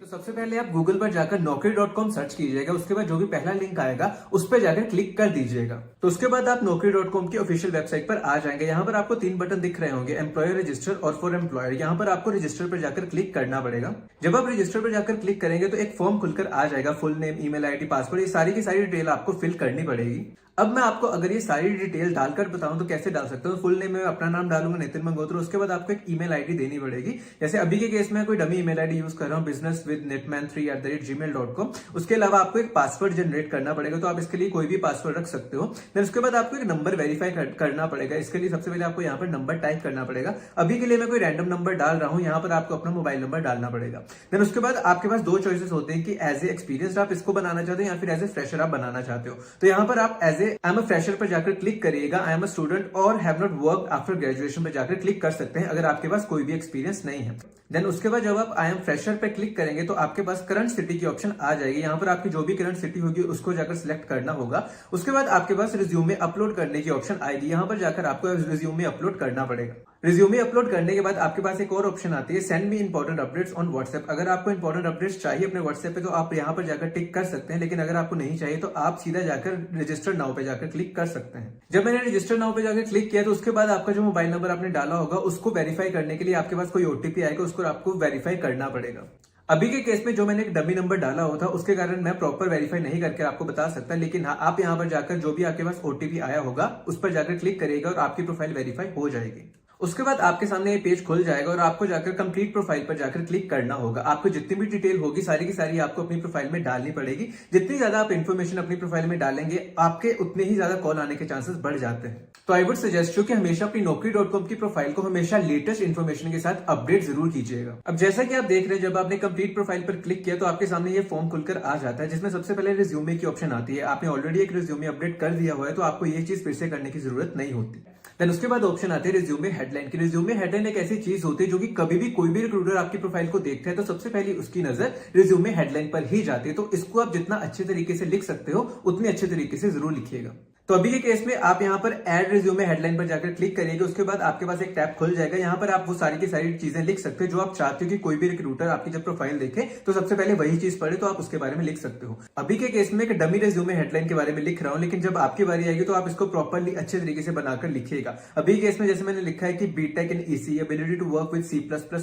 तो सबसे पहले आप गूगल पर जाकर naukri.com सर्च कीजिएगा। उसके बाद जो भी पहला लिंक आएगा उस पर जाकर क्लिक कर दीजिएगा। तो उसके बाद आप naukri.com की ऑफिशियल वेबसाइट पर आ जाएंगे। यहाँ पर आपको 3 बटन दिख रहे होंगे, एम्प्लॉयर, रजिस्टर और फॉर एम्प्लॉयर। यहाँ पर आपको रजिस्टर पर जाकर क्लिक करना पड़ेगा। जब आप रजिस्टर पर जाकर क्लिक करेंगे तो एक फॉर्म खुलकर आ जाएगा। Full name, email ID, password, ये सारी की सारी डिटेल आपको फिल करनी पड़ेगी। अब मैं आपको अगर ये सारी डिटेल डालकर बताऊं तो कैसे डाल सकते हो। फुल नेम में अपना नाम डालूंगा, नितिन मंगोत्रा। उसके बाद आपको एक ईमेल आईडी देनी पड़ेगी। जैसे अभी के केस में कोई डमी ईमेल आईडी यूज कर रहा हूं, businesswithnetman3@gmail.com। उसके अलावा आपको एक पासवर्ड जनरेट करना पड़ेगा, तो आप इसके लिए कोई भी पासवर्ड रख सकते हो। देन उसके बाद आपको एक नंबर वेरीफाई करना पड़ेगा। इसके लिए सबसे पहले आपको यहाँ पर नंबर टाइप करना पड़ेगा। अभी के लिए मैं कोई रैंडम नंबर डाल रहा हूँ, यहाँ पर आपको अपना मोबाइल नंबर डालना पड़ेगा। देन उसके बाद आपके पास 2 चॉइसेस होते हैं कि एज ए एक्सपीरियंस्ड आप इसको बनाना चाहते हो या फिर एज ए फ्रेशर आप बनाना चाहते हो। तो यहाँ पर आप as a I am a fresher पर जाकर क्लिक करिएगा। आई एम अ स्टूडेंट और have not work after graduation पर जाकर क्लिक कर सकते हैं अगर आपके पास कोई भी एक्सपीरियंस नहीं है। देन उसके बाद जब आप आई एम फ्रेशर पे क्लिक करेंगे तो आपके पास करंट सिटी की ऑप्शन आ जाएगी। यहाँ पर आपकी जो भी करंट सिटी होगी उसको जाकर सिलेक्ट करना होगा। उसके बाद आपके पास रिज्यूमे अपलोड करने की ऑप्शन आएगी। यहाँ पर जाकर आपको रिज्यूमे अपलोड करना पड़ेगा। रिज्यूमे अपलोड करने के बाद आपके पास एक और ऑप्शन आती है, send me important updates on WhatsApp. अगर आपको इंपॉर्टेंट अपडेट्स चाहिए अपने व्हाट्सएप पे तो आप यहाँ पर जाकर टिक कर सकते हैं, लेकिन अगर आपको नहीं चाहिए तो आप सीधा जाकर रजिस्टर नाउ पे जाकर क्लिक कर सकते हैं। जब मैंने रजिस्टर नाउ पे जाकर क्लिक किया तो उसके बाद आपका जो मोबाइल नंबर आपने डाला होगा उसको वेरीफाई करने के लिए आपके पास कोई ओटीपी आएगा, उसको आपको वेरीफाई करना पड़ेगा। अभी के केस में जो मैंने एक डमी नंबर डाला हुआ था उसके कारण मैं प्रॉपर वेरीफाई नहीं करके आपको बता सकता, लेकिन हाँ आप यहाँ पर जाकर जो भी आपके पास ओटीपी आया होगा उस पर जाकर क्लिक करिएगा और आपकी प्रोफाइल वेरीफाई हो जाएगी। उसके बाद आपके सामने ये पेज खुल जाएगा और आपको जाकर कंप्लीट प्रोफाइल पर जाकर क्लिक करना होगा। आपको जितनी भी डिटेल होगी सारी की सारी आपको अपनी प्रोफाइल में डालनी पड़ेगी। जितनी ज्यादा आप इन्फॉर्मेशन अपनी प्रोफाइल में डालेंगे आपके उतने ही ज्यादा कॉल आने के चांसेस बढ़ जाते हैं। तो आई वुड सजेस्ट यू कि हमेशा अपनी naukri.com की प्रोफाइल को हमेशा लेटेस्ट इन्फॉर्मेशन के साथ अपडेट जरूर कीजिएगा। अब जैसा कि आप देख रहे हैं, जब आपने कंप्लीट प्रोफाइल पर क्लिक किया तो आपके सामने ये फॉर्म खुलकर आ जाता है, जिसमें सबसे पहले रिज्यूमे की ऑप्शन आती है। आपने ऑलरेडी एक रिज्यूमे अपडेट कर दिया हुआ है तो आपको ये चीज फिर से करने की जरूरत नहीं होती। देन उसके बाद ऑप्शन आते हैं रिज्यूमे हेडलाइन की। रिज्यूमे हेडलाइन एक ऐसी चीज होती है जो कि कभी भी कोई भी रिक्रूटर आपकी प्रोफाइल को देखता है तो सबसे पहले उसकी नजर रिज्यूमे हेडलाइन पर ही जाती है। तो इसको आप जितना अच्छे तरीके से लिख सकते हो उतने अच्छे तरीके से जरूर लिखिएगा। तो अभी के केस में आप यहाँ पर ऐड रिज्यूमे हेडलाइन पर जाकर क्लिक करिएगा। उसके बाद आपके पास एक टैब खुल जाएगा। यहाँ पर आप वो सारी की सारी चीजें लिख सकते हो जो आप चाहते हो कि कोई भी रिक्रूटर आपकी जब प्रोफाइल देखे तो सबसे पहले वही चीज पढ़े, तो आप उसके बारे में लिख सकते हो। अभी के केस में एक डमी रिज्यूमे हेडलाइन के बारे में लिख रहा हूँ, लेकिन जब आपकी बारी आएगी तो आप इसको प्रॉपरली अच्छे तरीके से बनाकर लिखिएगा। अभी के केस में जैसे मैंने लिखा है कि BTech in EC, ability to work with C++,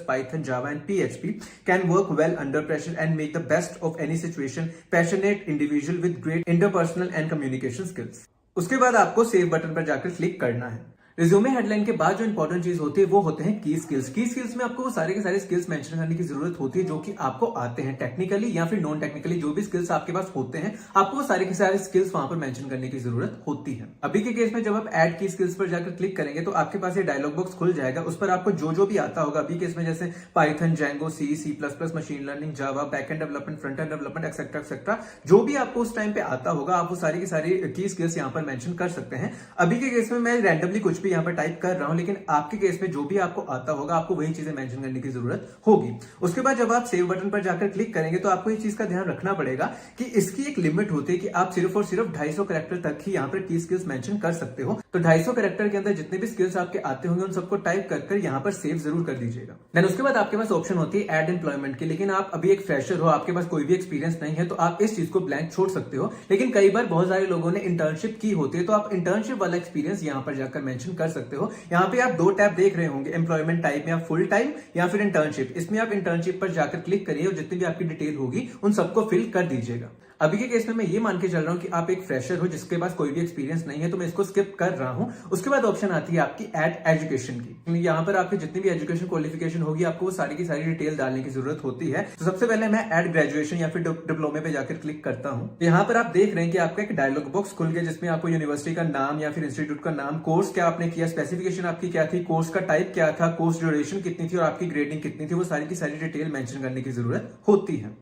Python, Java and PHP, can work well under pressure and make the best of any situation, passionate individual with great interpersonal and communication skills. उसके बाद आपको save button पर जाकर click करना है। Resume headline के बाद जो इंपॉर्टेंट चीज होती है वो होते हैं की स्किल्स। की स्किल्स में आपको वो सारे के सारे स्किल्स मेंशन करने की जरूरत होती है जो कि आपको आते हैं टेक्निकली या फिर नॉन टेक्निकली। जो भी स्किल्स आपके पास होते हैं आपको वो सारे के सारे स्किल्स वहां पर मेंशन करने की जरूरत होती है। अभी के केस में जब आप ऐड की स्किल्स पर जाकर क्लिक करेंगे तो आपके पास ये डायलॉग बॉक्स खुल जाएगा। उस पर आपको जो भी आता होगा, अभी केस में जैसे Python, Django, C++, machine learning, जावा, backend development, front end development, etcetera, जो भी आपको उस टाइम पे आता होगा आप वो सारी की सारी की स्किल्स यहाँ पर मेंशन कर सकते हैं। अभी के केस में मैं रैंडमली कुछ भी यहाँ पर टाइप कर रहा हूं, लेकिन आपके केस में जो भी आपको आता होगा आपको वही चीजें मेंशन करने की जरूरत होगी। उसके बाद जब आप सेव बटन पर जाकर क्लिक करेंगे तो आपको इस चीज का ध्यान रखना पड़ेगा कि इसकी एक लिमिट होती है कि आप सिर्फ और सिर्फ 250 कैरेक्टर तक ही यहाँ पर की स्किल्स मेंशन कर सकते हो। तो 250 कैरेक्टर के अंदर जितने भी स्किल्स आपके आते होंगे उन सबको टाइप कर यहाँ पर सेव जरूर कर दीजिएगा। देन उसके बाद आपके पास ऑप्शन होती है ऐड एम्प्लॉयमेंट की। लेकिन आप अभी एक फ्रेशर हो, आपके पास कोई भी एक्सपीरियंस नहीं है तो आप इस चीज को ब्लैंक छोड़ सकते हो। लेकिन कई बार बहुत सारे लोगों ने इंटर्नशिप की होती है तो आप इंटर्नशिप वाला एक्सपीरियंस यहाँ पर जाकर मेंशन कर सकते हो। यहाँ पे आप 2 टैब देख रहे होंगे, एम्प्लॉयमेंट टाइप में आप फुल टाइम या फिर इंटर्नशिप। इसमें आप इंटर्नशिप पर जाकर क्लिक करिए और जितनी भी आपकी डिटेल होगी उन सबको फिल कर दीजिएगा। अभी के केस में मैं ये मान के चल रहा हूं कि आप एक फ्रेशर हो जिसके पास कोई भी एक्सपीरियंस नहीं है तो मैं इसको स्किप कर रहा हूं। उसके बाद ऑप्शन आती है आपकी ऐड एजुकेशन की। यहाँ पर आपकी जितनी भी एजुकेशन क्वालिफिकेशन होगी आपको वो सारी की सारी डिटेल डालने की जरूरत होती है। तो सबसे पहले मैं ऐड ग्रेजुएशन या फिर डिप्लोमे पे जाकर क्लिक करता हूँ। यहाँ पर आप देख रहे हैं कि आपका एक डायलॉग बॉक्स खुल गया जिसमें आपको यूनिवर्सिटी का नाम या फिर इंस्टीट्यूट का नाम, कोर्स क्या आपने किया, स्पेसिफिकेशन आपकी क्या थी, कोर्स का टाइप क्या था, कोर्स ड्यूरेशन कितनी थी और आपकी ग्रेडिंग कितनी थी, वो सारी की सारी डिटेल मेंशन करने की जरूरत होती है।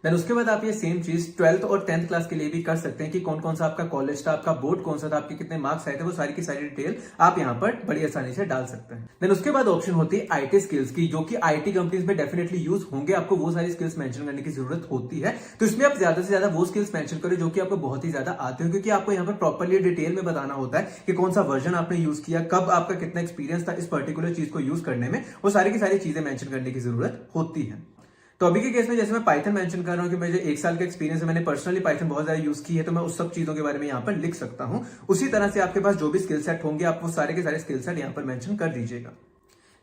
देन उसके बाद आप ये सेम चीज 12th और 10th क्लास के लिए भी कर सकते हैं कि कौन कौन सा आपका कॉलेज था, आपका बोर्ड कौन सा था, आपके कितने मार्क्स आए थे, वो सारी की सारी डिटेल आप यहाँ पर बड़ी आसानी से डाल सकते हैं। देन उसके बाद ऑप्शन होती है आईटी स्किल्स की, जो कि आईटी कंपनीज में डेफिनेटली यूज होंगे। आपको वो सारी स्किल्स मेंशन करने की जरूरत होती है। तो इसमें आप ज्यादा से ज्यादा वो स्किल्स मेंशन करें जो कि आपको बहुत ही ज्यादा आते हो, क्योंकि आपको यहाँ पर प्रॉपरली डिटेल में बताना होता है कि कौन सा वर्जन आपने यूज किया, कब आपका कितना एक्सपीरियंस था इस पर्टिकुलर चीज को यूज करने में, वो सारी की सारी चीजें मेंशन करने की जरूरत होती है। तो अभी के केस में जैसे मैं पाइथन मेंशन कर रहा हूँ कि मुझे 1 साल का एक्सपीरियंस है, मैंने पर्सनली पाइथन बहुत ज्यादा यूज की है, तो मैं उस सब चीजों के बारे में यहाँ पर लिख सकता हूँ। उसी तरह से आपके पास जो भी स्किल सेट होंगे आप वो सारे के सारे स्किल सेट यहाँ पर मेंशन कर दीजिएगा।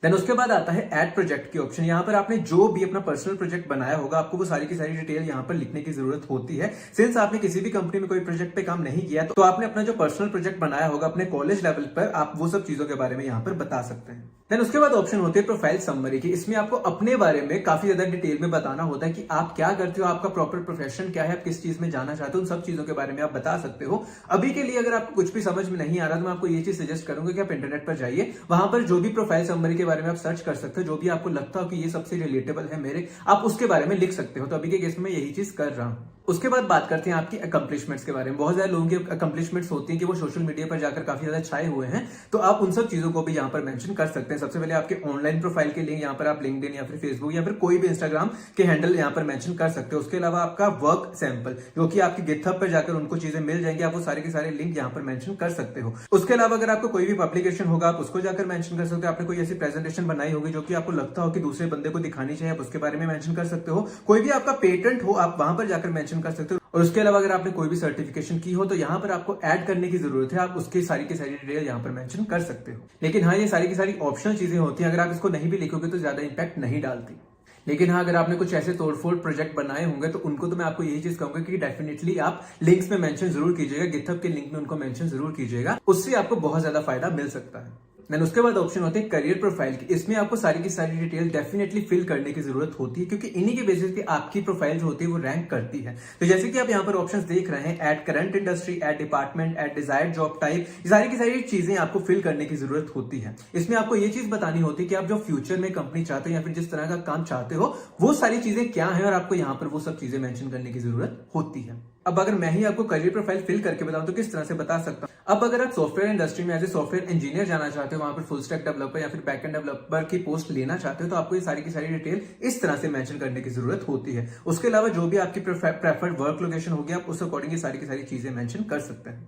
देन उसके बाद आता है ऐड प्रोजेक्ट की ऑप्शन। यहाँ पर आपने जो भी अपना पर्सनल प्रोजेक्ट बनाया होगा आपको वो सारी की सारी डिटेल यहाँ पर लिखने की जरूरत होती है। सिंस आपने किसी भी कंपनी में कोई प्रोजेक्ट पे काम नहीं किया तो आपने अपना जो पर्सनल प्रोजेक्ट बनाया होगा अपने कॉलेज लेवल पर आप वो सब चीजों के बारे में यहाँ पर बता सकते हैं। देन उसके बाद ऑप्शन होती है प्रोफाइल समरी की। इसमें आपको अपने बारे में काफी ज्यादा डिटेल में बताना होता है कि आप क्या करते हो, आपका प्रॉपर प्रोफेशन क्या है, आप किस चीज में जाना चाहते हो, उन सब चीजों के बारे में आप बता सकते हो। अभी के लिए अगर आपको कुछ भी समझ में नहीं आ रहा तो मैं आपको ये चीज सजेस्ट करूंगा कि आप इंटरनेट पर जाइए, वहां पर जो भी प्रोफाइल समरी के बारे में आप सर्च कर सकते हो, जो भी आपको लगता हो कि ये सबसे रिलेटेबल है मेरे, आप उसके बारे में लिख सकते हो। तो अभी के केस में यही चीज कर रहा हूं। उसके बाद बात करते हैं आपकी अकम्पलिशमेंट्स के बारे में। बहुत सारे लोगों की अकम्पलिशमेंट्स होती हैं कि वो सोशल मीडिया पर जाकर काफी ज्यादा छाए हुए हैं, तो आप उन सब चीजों को भी यहाँ पर मेंशन कर सकते हैं। सबसे पहले आपके ऑनलाइन प्रोफाइल के लिए यहाँ पर आप लिंक्डइन या फिर फेसबुक या फिर कोई भी इंस्टाग्राम के हैंडल यहाँ पर मेंशन कर सकते हो। उसके अलावा आपका वर्क सैंपल जो कि आपकी गिटहब पर जाकर उनको चीजें मिल जाएंगी, आप वो सारे के सारे लिंक यहाँ पर मेंशन कर सकते हो। उसके अलावा अगर आपको कोई भी पब्लिकेशन होगा आप उसको जाकर मेंशन कर सकते हो। आपने कोई ऐसी प्रेजेंटेशन बनाई होगी जो कि आपको लगता हो कि दूसरे बंदे को दिखानी चाहिए, आप उसके बारे में मेंशन कर सकते हो। कोई भी आपका पेटेंट हो आप वहां पर जाकर मेंशन कर सकते हो। और उसके अलावा अगर आपने कोई भी सर्टिफिकेशन की हो तो यहाँ पर आपको ऐड करने की जरूरत है, आप उसकी सारी की सारी डिटेल यहाँ पर मेंशन कर सकते हो। लेकिन हाँ, ये सारी की सारी ऑप्शनल चीजें होती हैं, अगर आप इसको नहीं भी लिखोगे तो ज्यादा इंपैक्ट नहीं डालती। लेकिन हाँ, अगर आपने कुछ ऐसे तोड़फोड़ प्रोजेक्ट बनाए होंगे तो उनको तो मैं आपको यही चीज कहूंगा कि डेफिनेटली आप लिंक्स में मेंशन जरूर कीजिएगा, गिटहब के लिंक में उनको मेंशन जरूर कीजिएगा, उससे आपको बहुत ज्यादा फायदा मिल सकता है। देन उसके बाद ऑप्शन होते हैं करियर प्रोफाइल की। इसमें आपको सारी की सारी डिटेल डेफिनेटली फिल करने की जरूरत होती है, क्योंकि इन्हीं के बेसिस पे आपकी प्रोफाइल जो होती है वो रैंक करती है। तो जैसे कि आप यहाँ पर ऑप्शंस देख रहे हैं, add current industry, add department, add desired job type, ये सारी की सारी चीजें आपको फिल करने की जरूरत होती है। इसमें आपको ये चीज बतानी होती है कि आप जो फ्यूचर में कंपनी चाहते हो या फिर जिस तरह का काम चाहते हो वो सारी चीजें क्या है, और आपको यहाँ पर वो सब चीजें मेंशन करने की जरूरत होती है। अब अगर मैं ही आपको करियर प्रोफाइल फिल करके बताऊं तो किस तरह से बता सकता हूं। अब अगर आप सॉफ्टवेयर इंडस्ट्री में एज ए सॉफ्टवेयर इंजीनियर जाना चाहते हो, वहां पर फुल स्टैक डेवलपर या फिर बैकएंड डेवलपर की पोस्ट लेना चाहते हो, तो आपको ये सारी की सारी डिटेल इस तरह से मेंशन करने की जरूरत होती है। उसके अलावा जो भी आपकी प्रेफर्ड वर्क लोकेशन होगी आप उस अकॉर्डिंग ये सारी की सारी चीजें मेंशन कर सकते हैं।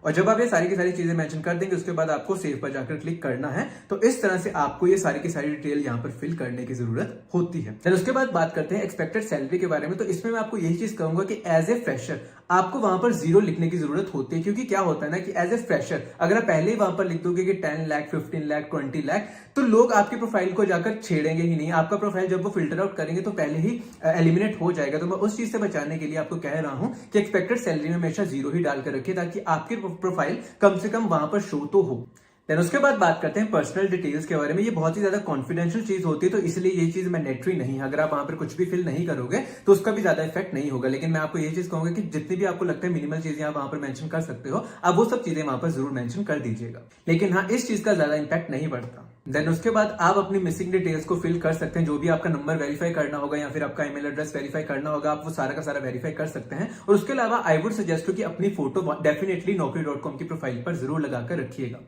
और जब आप ये सारी की सारी चीजें मेंशन कर देंगे उसके बाद आपको सेव पर जाकर क्लिक करना है। तो इस तरह से आपको ये सारी की सारी डिटेल यहाँ पर फिल करने की जरूरत होती है। फिर उसके बाद बात करते हैं एक्सपेक्टेड सैलरी के बारे में। तो इसमें मैं आपको यही चीज कहूंगा कि एज ए फ्रेशर आपको वहां पर 0 लिखने की जरूरत होती है, क्योंकि क्या होता है ना कि एज ए फ्रेशर अगर आप पहले ही वहां पर लिख दोगे कि 10 लाख, 15 लाख, 20 लाख, तो लोग आपकी प्रोफाइल को जाकर छेड़ेंगे ही नहीं। आपका प्रोफाइल जब वो फिल्टर आउट करेंगे तो पहले ही एलिमिनेट हो जाएगा। तो मैं उस चीज से बचाने के लिए आपको कह रहा हूं कि एक्सपेक्टेड सैलरी में हमेशा 0 ही डालकर रखिए, ताकि आपकी प्रोफाइल कम से कम वहां पर शो तो हो। देन उसके बाद बात करते हैं पर्सनल डिटेल्स के बारे में। ये बहुत ही ज्यादा कॉन्फिडेंशियल चीज होती है, तो इसलिए ये चीज मैंडेटरी नहीं है। अगर आप वहां पर कुछ भी फिल नहीं करोगे तो उसका भी ज्यादा इफेक्ट नहीं होगा। लेकिन मैं आपको ये चीज कहूंगा कि जितनी भी आपको लगता है मिनिमल चीजें आप वहां पर मेंशन कर सकते हो, आप वो सब चीजें वहां पर जरूर मेंशन कर दीजिएगा। लेकिन हाँ, इस चीज का ज्यादा इंपैक्ट नहीं पड़ता। देन उसके बाद आप अपनी मिसिंग डिटेल्स को फिल कर सकते हैं। जो भी आपका नंबर वेरीफाई करना होगा या फिर आपका ईमेल एड्रेस वेरीफाई करना होगा, आप वो सारा का सारा वेरीफाई कर सकते हैं। और उसके अलावा आई वुड सजेस्ट कि अपनी फोटो डेफिनेटली naukri.com की प्रोफाइल पर जरूर लगाकर रखिएगा।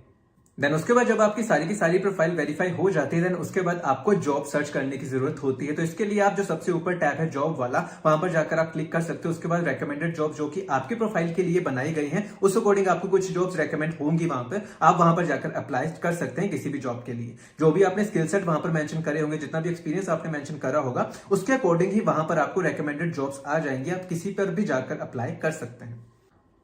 देन उसके बाद जब आपकी सारी की सारी प्रोफाइल वेरीफाई हो जाती है, देन उसके बाद आपको जॉब सर्च करने की जरूरत होती है। तो इसके लिए आप जो सबसे ऊपर टैब है जॉब वाला, वहां पर जाकर आप क्लिक कर सकते हो। उसके बाद रेकमेंडेड जॉब जो कि आपके प्रोफाइल के लिए बनाई गई है, उस अकॉर्डिंग आपको कुछ जॉब्स रेकमेंड होंगी वहां पर, आप वहां पर जाकर अप्लाई कर सकते हैं किसी भी जॉब के लिए। जो भी आपने स्किल सेट वहां पर मेंशन करे होंगे, जितना भी एक्सपीरियंस आपने मेंशन करा होगा, उसके अकॉर्डिंग ही वहां पर आपको रेकमेंडेड जॉब्स आ जाएंगी। आप किसी पर भी जाकर अप्लाई कर सकते हैं।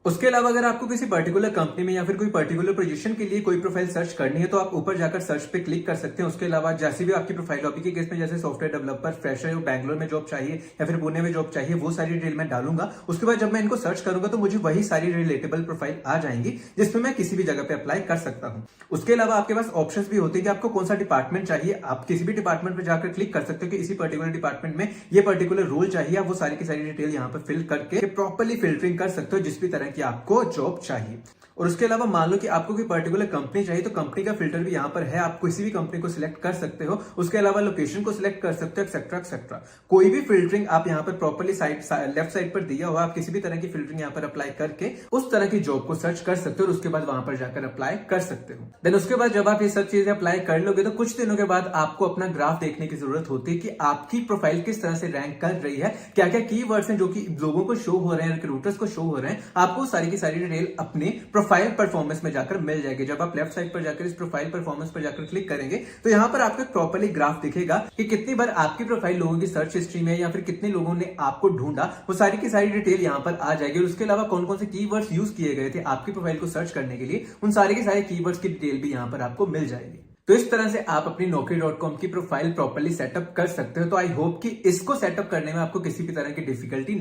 उसके अलावा अगर आपको किसी पर्टिकुलर कंपनी में या फिर कोई पर्टिकुलर पोजीशन के लिए कोई प्रोफाइल सर्च करनी है तो आप ऊपर जाकर सर्च पे क्लिक कर सकते हैं। उसके अलावा जैसी भी आपकी प्रोफाइल टॉपिक के केस में जैसे सॉफ्टवेयर डेवलपर, फ्रेशर, बैंगलोर में जॉब चाहिए या फिर पुणे में जॉब चाहिए, वो सारी डिटेल मैं डालूंगा। उसके बाद जब मैं इनको सर्च करूंगा तो मुझे वही सारी रिलेटेबल प्रोफाइल आ जाएंगी जिसमें मैं किसी भी जगह पे अप्लाई कर सकता हूं। उसके अलावा आपके पास ऑप्शन भी होते हैं कि आपको कौन सा डिपार्टमेंट चाहिए। आप किसी भी डिपार्टमेंट में जाकर क्लिक कर सकते हो कि इसी पर्टिकुलर डिपार्टमेंट में ये पर्टिकुलर रोल चाहिए। आप वो सारी की सारी डिटेल यहाँ पर फिल करके प्रॉपरली फिल्टरिंग कर सकते हो जिस भी तरह की आपको जॉब चाहिए। और उसके अलावा मान लो कि आपको कोई पर्टिकुलर कंपनी चाहिए तो कंपनी का फिल्टर भी यहाँ पर है, आप किसी भी कंपनी को सिलेक्ट कर सकते हो। उसके अलावा लोकेशन को सिलेक्ट कर सकते हो, एक्सेट्रा एक्सेट्रा। कोई भी फिल्टरिंग आप यहाँ पर प्रॉपरली लेफ्ट साइड पर दिया हुआ, आप किसी भी तरह की फिल्टरिंग यहाँ पर अप्लाई करके उस तरह की जॉब को सर्च कर सकते हो और उसके बाद वहां पर जाकर अप्लाई कर सकते हो। देन उसके बाद जब आप ये सब चीजें अप्लाई कर लोगे तो कुछ दिनों के बाद आपको अपना ग्राफ देखने की जरूरत होती है कि आपकी प्रोफाइल किस तरह से रैंक कर रही है, क्या क्या कीवर्ड्स हैं जो कि लोगों को शो हो रहे हैं, रिक्रूटर्स को शो हो रहे हैं। आपको सारी की सारी डिटेल अपने प्रोफाइल परफॉर्मेंस में जाकर मिल जाएगी। जब आप लेफ्ट साइड पर जाकर इस प्रोफाइल परफॉर्मेंस पर जाकर क्लिक करेंगे तो यहाँ पर आपको एक प्रॉपर्ली ग्राफ दिखेगा कि कितनी बार आपकी प्रोफाइल लोगों की सर्च हिस्ट्री में या फिर कितने लोगों ने आपको ढूंढा, वो सारी की सारी डिटेल यहाँ पर आ जाएगी। और उसके अलावा कौन कौन से कीवर्ड्स यूज किए गए थे आपकी प्रोफाइल को सर्च करने के लिए, उन सारे के सारे कीवर्ड्स की डिटेल भी यहाँ पर आपको मिल जाएगी। तो इस तरह से आप अपनी Naukri.com की प्रोफाइल प्रॉपर्ली सेटअप कर सकते हो। तो आई होप कि इसको सेटअप करने में आपको किसी भी तरह की डिफिकल्टी नहीं